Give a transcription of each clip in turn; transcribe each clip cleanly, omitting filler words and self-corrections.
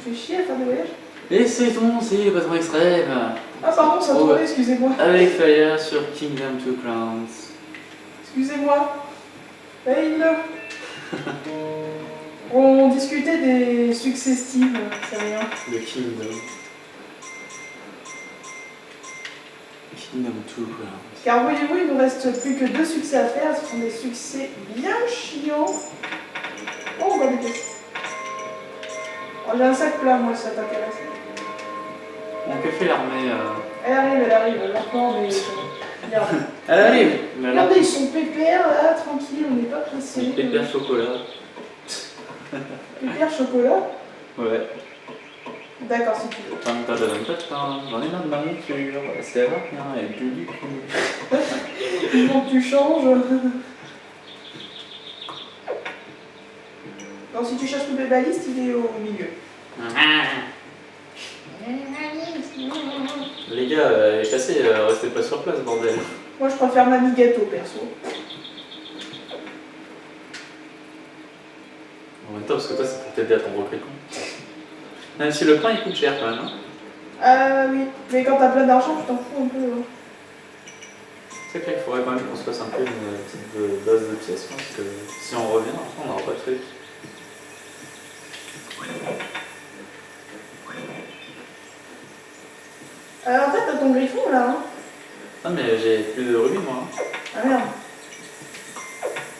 fais chier à faire des voyages. Et c'est ton, c'est patron extrême. Ah pardon, ça tournait, excusez-moi. Avec Fire sur Kingdom Two Crowns. Excusez-moi. Fail. On discutait des succès Steam, c'est rien. Le Kingdom. Kingdom Two Crowns. Car voyez-vous, il nous reste plus que 2 succès à faire, ce sont des succès bien chiants. Oh, on va des pièces. Oh, j'ai un sac plat, moi, si ça t'intéresse. Bon, que fait l'armée Elle arrive, maintenant, mais... Regarde. Elle arrive. Mais alors, Regardez, ils sont pépères, là, tranquille, on n'est pas pressé. pépère chocolat. Pépère chocolat. Ouais. D'accord, si tu veux. J'en ai marre de ma monture. C'est vrai, elle est plus du cul. Il faut que tu changes. Non, si tu cherches le bébaliste, il est au milieu. Les gars, chassez, restez pas sur place, bordel. Moi, je préfère Mamie Gâteau, perso. En même temps, parce que toi, c'est pour t'aider à ton recrutement. Même si le pain, il coûte cher quand même. Hein. Oui. Mais quand t'as plein d'argent, tu t'en fous un peu. Hein. C'est clair qu'il faudrait quand même qu'on se fasse un peu une petite base de pièces, parce que si on revient, après, on n'aura pas de truc. En fait, t'as ton griffon, là, hein. Ah, mais j'ai plus de rubis, moi. Hein. Ah merde.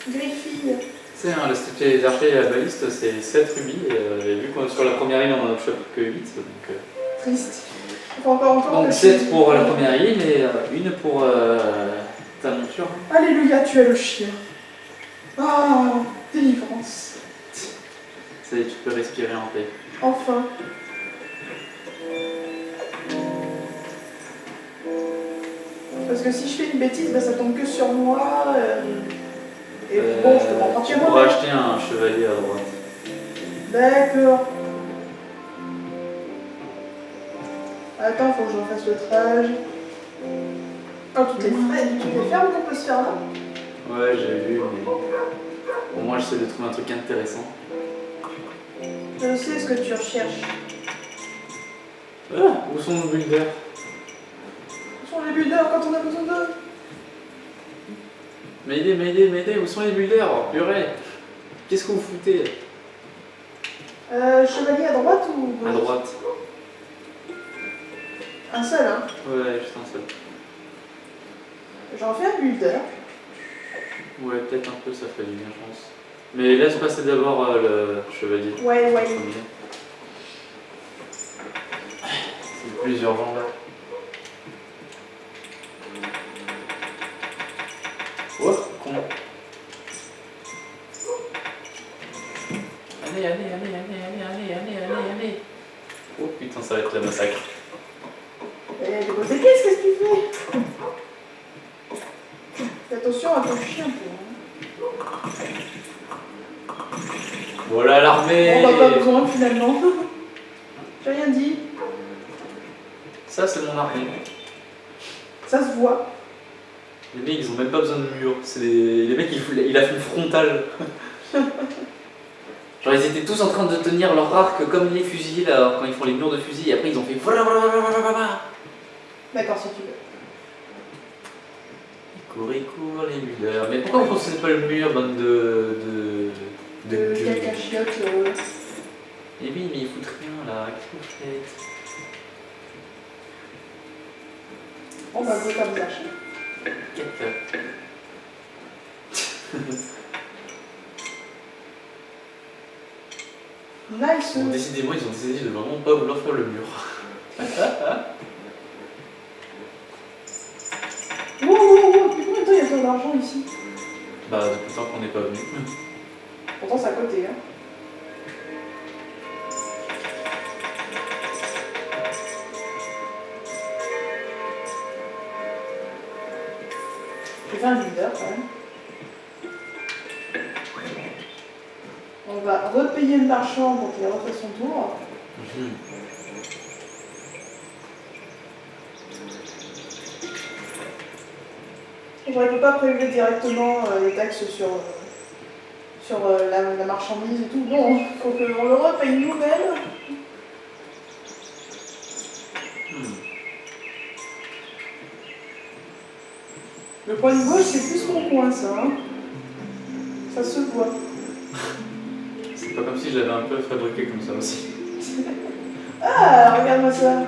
Griffille. Tu sais, hein, les archers à la baliste, c'est 7 rubis, et vu qu'on sur la première île, on en a chope que 8, donc... Triste. Faut encore donc que 7 pour la première île, et une pour ta monture. Alléluia, tu es le chien. Ah, délivrance. Ça y est, tu peux respirer en paix. Enfin. Parce que si je fais une bêtise, bah, ça tombe que sur moi. Et bon, je te prends tu entièrement. pourras acheter un chevalier à droite. D'accord. Attends, faut que je refasse le trajet. Oh, toutes les fermes qu'on peut se faire là. Ouais, j'ai vu, mais au moins j'essaie de trouver un truc intéressant. Je sais ce que tu recherches. Ah, où sont nos builders? Où sont les builders quand on a besoin d'eux? M'aider, où sont les builders? Oh, purée! Qu'est-ce que vous foutez? Chevalier à droite ou... À droite. Un seul, hein? Ouais, juste un seul. J'en fais un builder. Ouais, peut-être un peu, ça ferait du bien, je pense. Mais laisse passer d'abord le chevalier. Ouais. C'est plus urgent là. Oh, con. Allez. Oh putain, ça va être le massacre. Qu'est-ce que tu fais? Fais attention à ton chien, toi. Voilà l'armée. On n'a pas besoin finalement. J'ai rien dit. Ça, c'est mon armée. Ça se voit. Les mecs, ils ont même pas besoin de mur. C'est les mecs, il a fait une frontale. Genre, ils étaient tous en train de tenir leur arc comme les fusils là, quand ils font les murs de fusil. Et après, ils ont fait. D'accord, si tu veux. Il court, les builders. Mais pourquoi vous construisez pas le mur, bande de caca chiotte. Et oui, mais ils foutent rien là. Qu'est-ce que vous faites? On va jouer comme ça. Caca. Nice. Bon, décidément, ils ont décidé de vraiment pas vouloir faire le mur. Wow, depuis combien de temps il y a tant d'argent ici? Bah, depuis le temps qu'on n'est pas venu. Pourtant, c'est à côté, hein. J'ai fait un builder quand même. On va repayer le marchand pour qu'il refait son tour. On ne peut pas prélever directement les taxes sur la marchandise et tout. Non, il faut qu'on le repaye nous-mêmes. Le coin de gauche, c'est plus mon coin, ça. Hein. Ça se voit. C'est pas comme si je l'avais un peu fabriqué comme ça aussi. Ah, regarde-moi ça.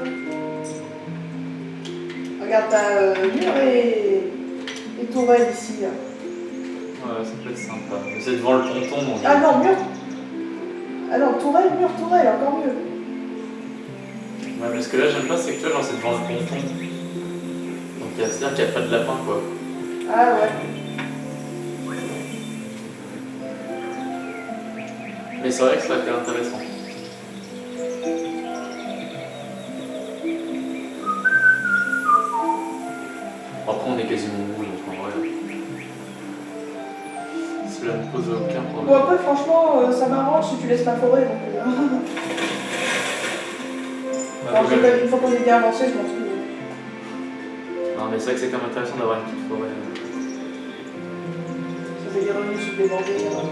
Regarde, t'as mur et tourelle ici. Là. Ouais, ça peut être sympa. Mais c'est devant le ponton donc. Ah non, mur. Ah non, tourelle, mur, tourelle, encore mieux. Ouais, mais ce que là j'aime pas, c'est que tu vois, genre c'est devant le ponton. Donc c'est-à-dire qu'il n'y a pas de lapin quoi. Ah ouais. Mais c'est vrai que ça a été intéressant. Après, on est quasiment au bout, donc en vrai. Cela ne pose aucun Bon, problème. après, franchement, ça m'arrange si tu laisses ma forêt. Donc, Bah, une fois qu'on est bien avancé, je m'en fous. non, mais c'est vrai que c'est quand même intéressant d'avoir une petite forêt. Ça fait des revenus supplémentaires.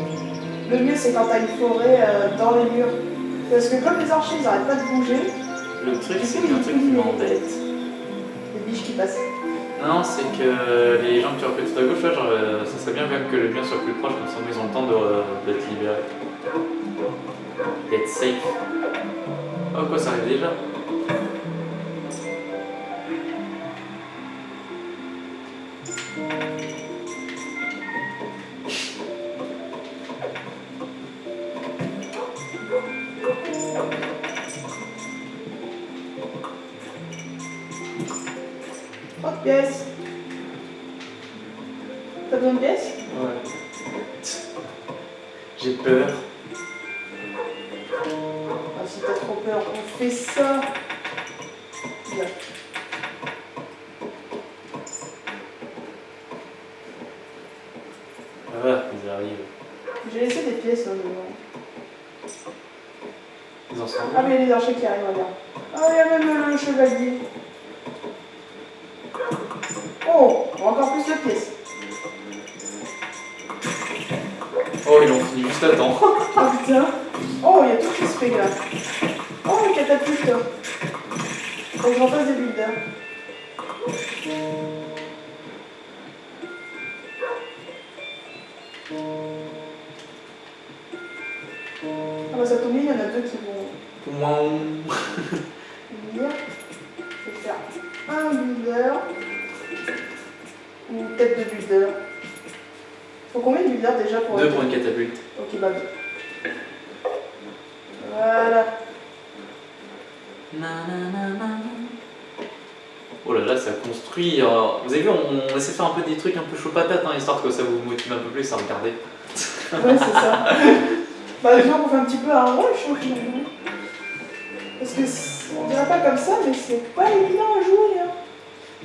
Le mieux, c'est quand t'as une forêt dans les murs. Parce que comme les archers, ils n'arrêtent pas de bouger, Le truc, c'est qu'il y a un truc qui m'embête. les biches qui passent. Non, c'est que les gens que tu recrutes tout à gauche, là, genre, ça serait bien quand même que le mur soit plus proche, comme ça ils ont le temps d'être libérés. D'être safe. Oh quoi, ça arrive déjà? Oh, pièces. T'as besoin de pièces? Ouais. J'ai peur. Ah, si t'as trop peur, on fait ça. Bien. Ah, ils arrivent. J'ai laissé des pièces là devant. Ils en sont Ah, mais il y a des archers qui arrivent, regarde. Ah, il y a même le chevalier. Oh, encore plus de pièces. Oh, ils l'ont fini juste à temps. Oh putain. Oh, il y a tout qui se fait là. Oh, une catapulte. Faut que j'en fasse des builders. Ah bah ça tombe bien, il y en a deux qui vont Mouah. venir. Je vais faire un builder. Ou peut-être deux builders. Faut combien de builders déjà pour... Deux pour une catapulte. Ok, bah deux. Voilà. Oh là là, ça construit. Vous avez vu, on essaie de faire un peu des trucs un peu chaud patate, hein, histoire que ça vous motive un peu plus à regarder. Ouais, c'est ça. Bah, disons qu'on fait un petit peu un rush, hein, finalement. Parce que on dirait pas comme ça, mais c'est pas évident à jouer. Hein.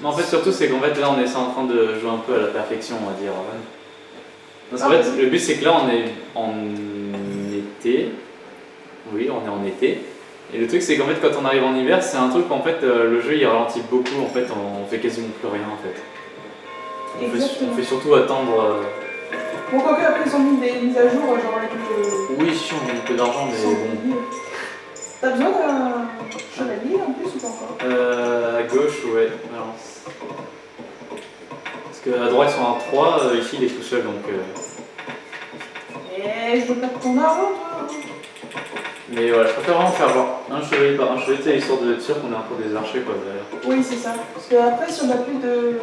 Mais en fait, surtout, c'est qu'en fait, là, on est en train de jouer un peu à la perfection, on va dire. Parce qu'en fait, le but, c'est que là, on est en été. Oui, on est en été. Et le truc, c'est qu'en fait, quand on arrive en hiver, c'est un truc où en fait, le jeu il ralentit beaucoup. En fait, on fait quasiment plus rien. En fait, on fait surtout attendre. Bon, quoique après, ils ont mis des mises à jour, genre avec le. Oui, si, on gagne un peu d'argent, mais bon. T'as besoin d'un chevalier en plus ou pas encore? À gauche, ouais. Alors, parce qu'à droite, ils sont en 3, ici, il est tout seul, donc. Eh, je veux pas de ton argent, toi. Mais voilà, je préfère vraiment faire genre un chevalier par un chevalier, histoire d'être sûr qu'on est un peu des archers, quoi, d'ailleurs. Oui, c'est ça. Parce que après, si on a plus de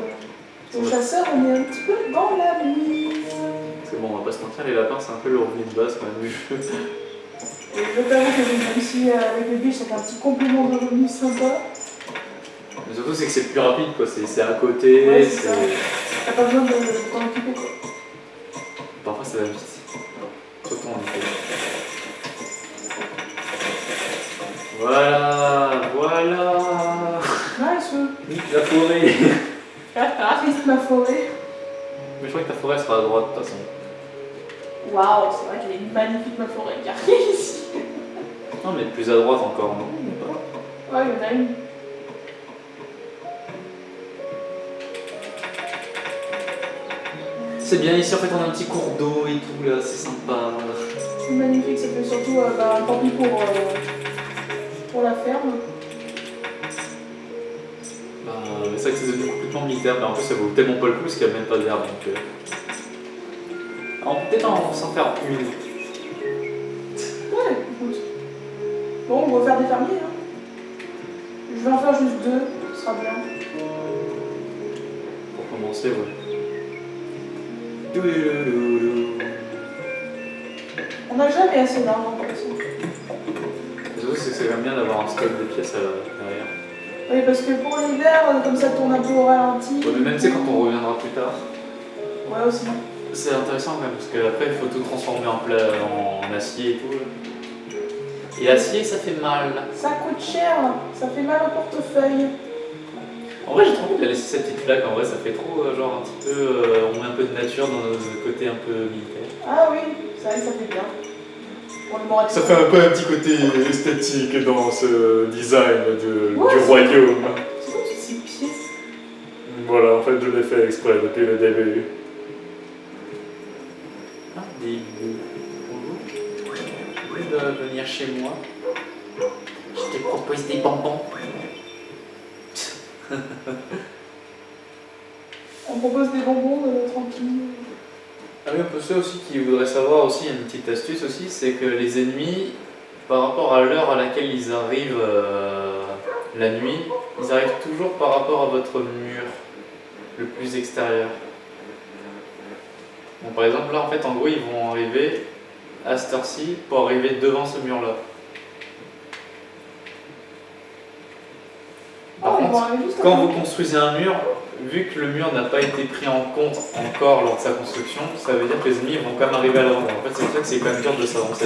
chasseurs, on est un petit peu dans la mise. Parce que bon, on va pas se mentir, les lapins, c'est un peu le revenu de base, quand même, du jeu. Et je t'avoue que même si avec les biches, c'est un petit complément de revenu sympa. Mais surtout, c'est que c'est plus rapide, quoi, c'est à côté, Ouais, c'est. ça. T'as pas besoin de t'en occuper, quoi. Parfois, ça va vite. Surtout en été. Voilà, voilà. Nice. Nique la forêt. Triste ma forêt. Mais je crois que ta forêt sera à droite, de toute façon. Waouh, c'est vrai qu'elle est magnifique ma forêt. Il n'y a rien ici. Non, mais plus à droite encore, non? Ouais, il y en a une. C'est bien, ici en fait on a un petit cours d'eau et tout, là, c'est sympa. C'est magnifique, ça fait surtout tant pis pour la ferme. Bah, c'est vrai que c'est devenu complètement militaire, mais en plus ça vaut tellement pas le coup parce qu'il n'y a même pas d'herbe. Donc, on peut peut-être s'en faire une. Ouais, écoute. Bon, on va faire des fermiers. Hein. Je vais en faire juste 2, ce sera bien. Pour commencer, ouais. On n'a jamais assez d'argent comme ça. Surtout, c'est que c'est quand même bien d'avoir un stock de pièces derrière. Oui, parce que pour l'hiver, comme ça tourne un peu au ralenti. Ouais, mais même tu sais, quand on reviendra plus tard, Ouais, aussi. c'est intéressant quand même, parce qu'après il faut tout transformer en acier et tout. Là. Et l'acier, ça fait mal. Ça coûte cher, ça fait mal au portefeuille. En vrai, j'ai trop envie de la laisser cette petite flaque, en vrai, ça fait trop, genre un petit peu. On met un peu de nature dans le côté un peu militaire. Ah oui, c'est vrai que ça fait bien. Ça fait un peu un petit côté esthétique dans ce design du Ouais, royaume. C'est quoi toutes ces pièces? Voilà, en fait, je l'ai fait exprès depuis le début. Ah, des bonjour. Vous voulez venir chez moi? Je te propose des bonbons. On propose des bonbons tranquilles. Ah oui, un peu ça aussi qui voudrait savoir aussi, une petite astuce aussi, c'est que les ennemis, par rapport à l'heure à laquelle ils arrivent la nuit, ils arrivent toujours par rapport à votre mur le plus extérieur. Bon, par exemple là en fait en gros ils vont arriver à cette heure-ci pour arriver devant ce mur là. Par contre, quand vous construisez un mur, vu que le mur n'a pas été pris en compte encore lors de sa construction, ça veut dire que les ennemis vont quand même arriver à l'avant. En fait, c'est pour ça que c'est quand même dur de s'avancer.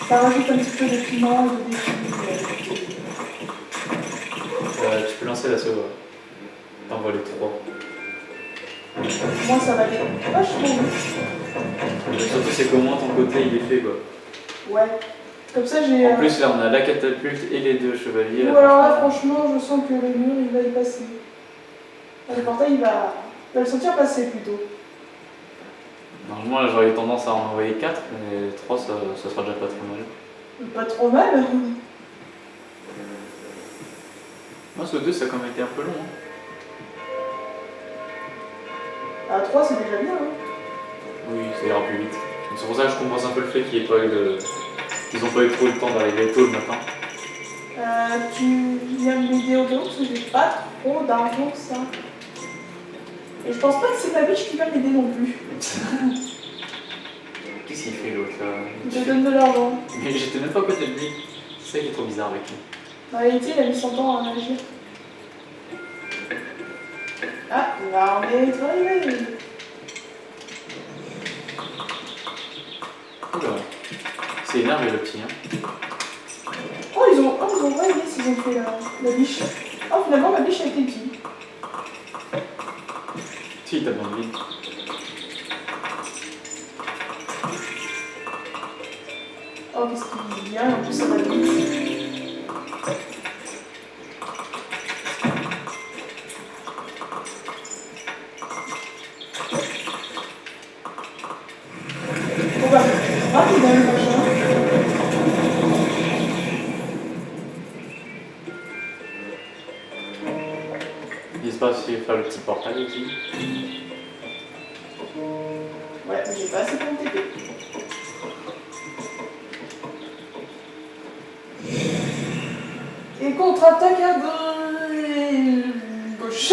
Ça rajoute un petit peu de piment et de défi. Tu peux lancer l'assaut. T'envoies les 3. Moi, ça va aller vachement vite. Surtout, c'est qu'au moins ton côté il est fait quoi. Ouais. Comme ça, j'ai. En plus, là on a la catapulte et les 2 chevaliers. Ou alors là, franchement, je sens que le mur il va y passer. Le portail il va le sentir passer plutôt. Normalement, là j'aurais eu tendance à en envoyer 4, mais 3 ça sera déjà pas trop mal. Pas trop mal. Moi, ce 2 ça a quand même été un peu long. Hein. À 3, c'est déjà bien. Hein. Oui, ça ira plus vite. C'est pour ça que je compense un peu le fait qu'ils n'ont pas eu trop le temps d'arriver tôt le matin. Tu viens de m'aider au dos parce que j'ai pas trop d'argent que ça. Et je pense pas que c'est ma biche qui va m'aider non plus. Qu'est-ce qu'il fait l'autre là? Je donne de l'argent. Mais j'étais même pas à côté de lui. C'est ça qui est trop bizarre avec lui. En réalité, il a mis son temps à agir. Ah, l'armée est arrivée. Oula. C'est énervé le petit. Hein. Oh, ils ont pas aidé s'ils ont fait la biche. Oh, finalement, ma biche a été qui? Si, il t'a dans le vide. Oh, qu'est-ce qu'il vient? En plus, ça va vite. On va rapide, hein, le machin. J'espère qu'il va faire le petit portail aussi. Ouais, mais j'ai pas assez pour me TP. Et contre-attaque à gauche.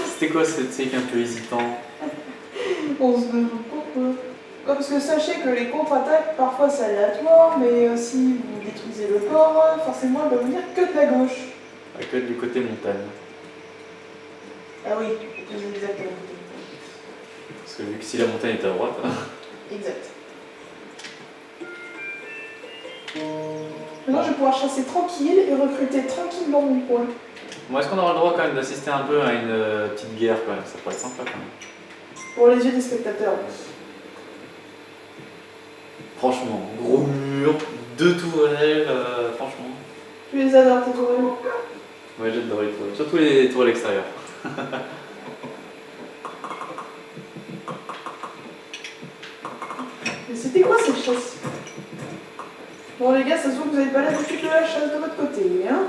C'était quoi ce truc un peu hésitant? On se demande pourquoi. Ouais, parce que sachez que les contre-attaques, parfois c'est aléatoire, mais si vous détruisez le corps, forcément elle va venir que de la gauche. Que du côté montagne. Ah oui, exactement. Parce que vu que si la montagne est à droite. Exact. Maintenant je vais pouvoir chasser tranquille et recruter tranquille dans mon coin. Bon, est-ce qu'on aura le droit quand même d'assister un peu à une petite guerre quand même? Ça pourrait être sympa quand même. Pour les yeux des spectateurs. Franchement, gros mur, 2 tourelles, franchement. Tu les adores tes tourelles? Ouais, j'adore les tourelles. Surtout les tourelles extérieures. Mais c'était quoi cette chasse? Bon les gars, ça se voit que vous n'avez pas l'habitude de la chasse de votre côté, hein?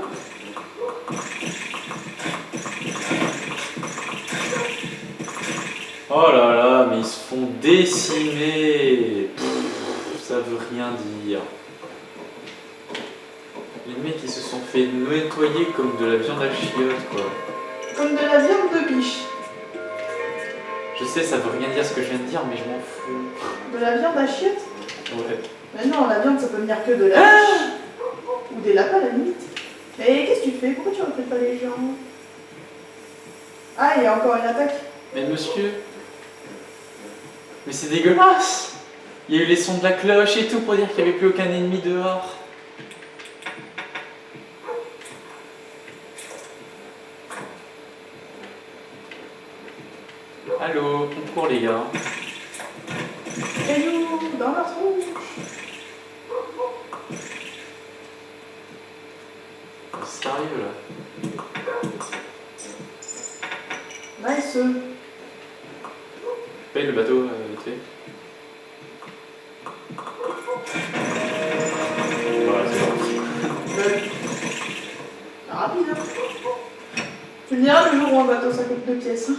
Oh là là, mais ils se font décimer. Pff, ça veut rien dire. Les mecs ils se sont fait nettoyer comme de la viande à chiottes quoi. Comme de la viande de biche. Je sais, ça veut rien dire ce que je viens de dire, mais je m'en fous. De la viande à chiottes? Ouais. Mais non, la viande ça peut venir que de la biche. Ou des lapins à la limite. Mais qu'est-ce que tu fais? Pourquoi tu refais pas les gens? Ah, il y a encore une attaque. Mais monsieur, mais c'est dégueulasse. Il y a eu les sons de la cloche et tout pour dire qu'il n'y avait plus aucun ennemi dehors. Allô, concours les gars. Caillou dans la tronche. Sérieux là. Nice. Paye le bateau vite fait. Voilà, c'est bon. Rapide. Hein. Tu me diras le jour où un bateau ça coûte 2 pièces. Hein.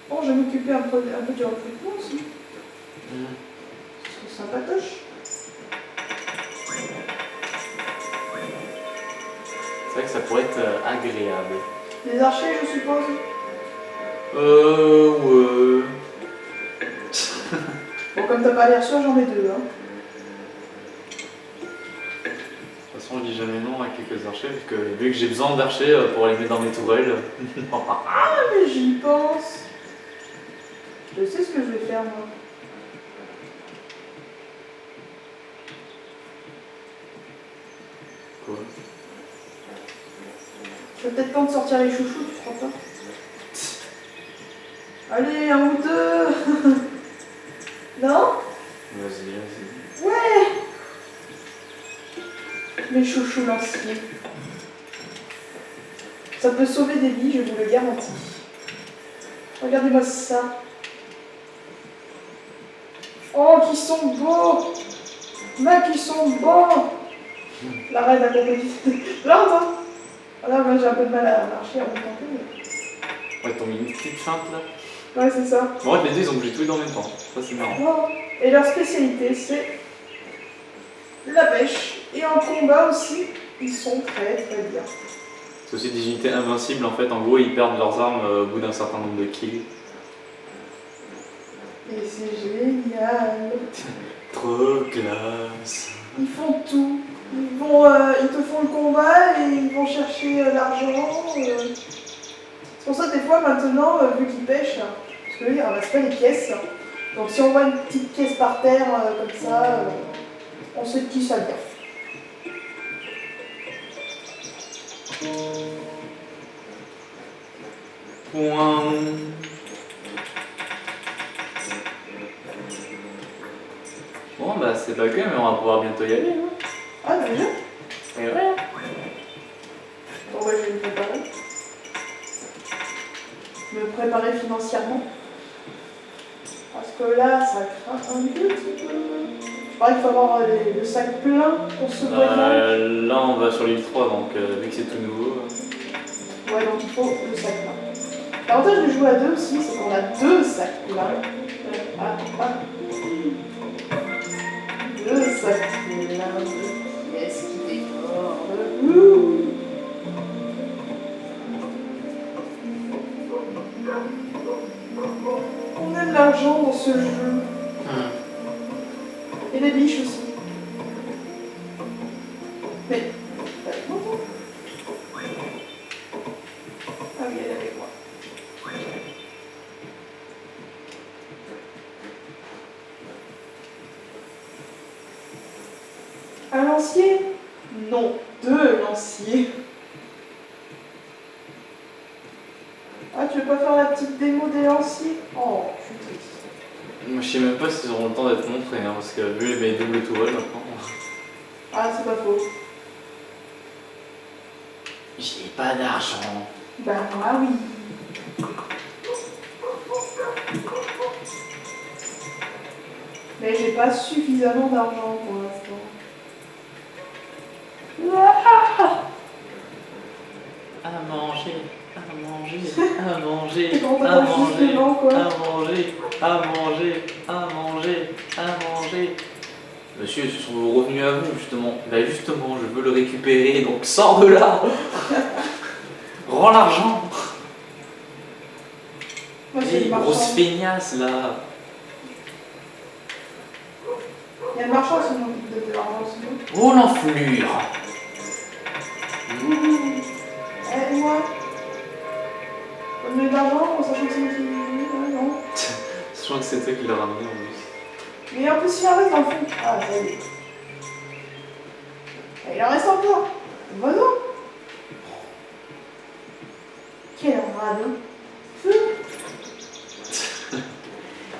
Bon, je vais m'occuper un peu du recrutement aussi. C'est sympatoche. C'est vrai que ça pourrait être agréable. Les archers, je suppose. Ouais. Bon, comme t'as pas l'air sûr, j'en ai 2. Hein. De toute façon, je dis jamais non à quelques archers, vu que j'ai besoin d'archers pour les mettre dans mes tourelles. Ah, mais j'y pense. Je sais ce que je vais faire, moi. Quoi? Je vais peut-être temps de sortir les chouchous, tu crois pas? Allez, un ou deux. Non? Vas-y. Ouais. Les chouchous lanciers. Ça peut sauver des vies, je vous le garantis. Regardez-moi ça. Oh, qui sont beaux! Mec, ils sont beaux! La reine a compris. Là, attends. Voilà, moi j'ai un peu de mal à marcher en même temps que. Ouais, t'as mis une petite feinte là. Ouais, c'est ça. Bon, ouais, les deux ils ont bougé tous en même temps. Ça c'est marrant. Oh. Et leur spécialité, c'est la pêche. Et en combat aussi, ils sont très très bien. C'est aussi des unités invincibles en fait. En gros, ils perdent leurs armes au bout d'un certain nombre de kills. Et c'est génial. Trop classe. Ils font tout. Ils te font le combat et ils vont chercher l'argent. C'est pour ça des fois maintenant, vu qu'ils pêchent, parce que eux ils ramassent pas les pièces. Donc si on voit une petite pièce par terre comme ça, on sait de qui ça vient. Point. Bon bah c'est pas que mais on va pouvoir bientôt y aller. Hein. Ah déjà? Et ouais. Bon bah je vais me préparer. Me préparer financièrement. Parce que là, ça craint un petit peu. Je crois qu'il faut avoir le sac plein pour se voyager. Là on va sur l'île 3 donc vu que c'est tout nouveau. Ouais, donc il faut le sac plein. L'avantage de jouer à deux aussi, c'est qu'on a 2 sacs pleins. Deux sacs pleins de pièces qui débordent. Ouh. On aime l'argent dans ce jeu. Et les biches aussi. Mais. Ah oui, elle est avec moi. Un lancier? Non, 2 lanciers. Ah, tu veux pas faire la petite démo des lanciers? Oh, je suis triste. Moi je sais même pas s'ils auront le temps d'être montrés hein, parce que vu mes doubles tourelles maintenant. Ah, c'est pas faux. J'ai pas d'argent. Ben moi oui. Mais j'ai pas suffisamment d'argent pour l'instant. Ah, à manger, à manger, à manger, Et quand à t'as juste manger, devant, quoi. à manger, à manger, à manger, à manger. Monsieur, ce sont vos revenus à vous, justement. Bah justement, je veux le récupérer, donc sors de là. Rends l'argent. Moi, c'est Hé, le grosse marchand. feignasse, là. Il y a le marchand sinon qui te donne de l'argent sinon. Oh, l'enflure. Et moi donne de l'argent en sachant que c'est moi qui. Ouais, non. Je crois que c'est toi qui l'as ramené, en plus. Mais en plus, il en reste dans le fond. Ah, ça y est. Et il en reste encore. Voilà. Quel radeau.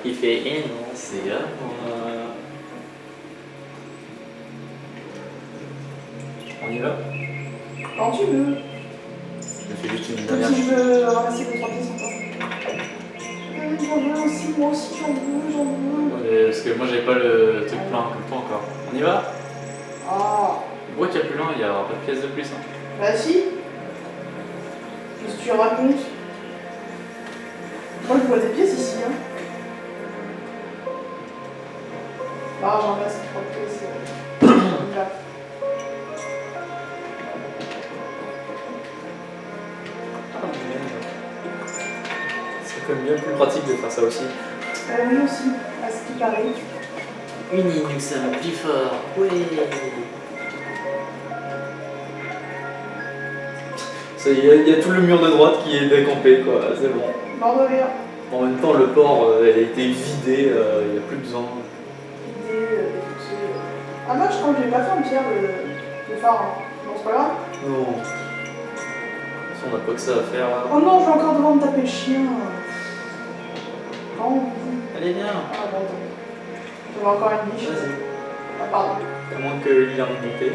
Il fait, eh non, c'est à moi. On y va? Quand tu veux. Je fais juste une Comme dernière. si je veux ramasser 2-3 pièces encore. J'en veux aussi, moi aussi j'en veux. Ouais, parce que moi j'avais pas le truc plein comme toi encore. On y va? Ah, Pourquoi qu'il y a plus loin? Il y aura pas de pièces de plus. Hein. bah si. Qu'est-ce que tu racontes? Moi je vois des pièces ici. Hein. Ah, j'en reste 3 pièces. Là. Ah, merde. C'est quand même bien plus pratique de faire ça aussi. Oui aussi, à ce qui paraît. Unis, nous sommes plus forts. Ouais. Ça y est, il y a tout le mur de droite qui est décampé, quoi. C'est bon. Mort de rire. En même temps, le port, elle a été vidé, il n'y a plus besoin. Idée, défoncé. Ah, moi je crois que j'ai pas fait en pierre le phare. Hein. Bon, c'est pas grave. Non. Si on n'a pas que ça à faire là. Oh non, je vais encore devoir me taper le chien. Oh. Allez, viens. Ah bon, attends. J'avais encore une biche. Vas-y. Ah, pardon. À moins qu'il ait remonté.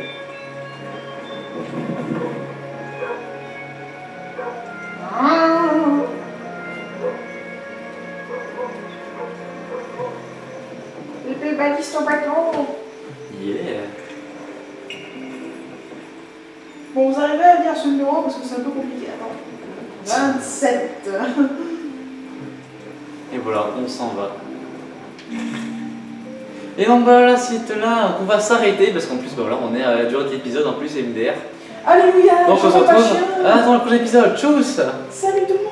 Ah. Bébé balise ton bâton. Yeah. Bon, vous arrivez à lire ce numéro parce que c'est un peu compliqué. Attends. 27. Et voilà, on s'en va. Et donc voilà, c'est là qu'on va s'arrêter parce qu'en plus, bah voilà, on est à la durée de l'épisode en plus MDR. Alléluia. Donc on se je vois pas retrouve chien. dans le prochain épisode. Tchuss! Salut tout le monde.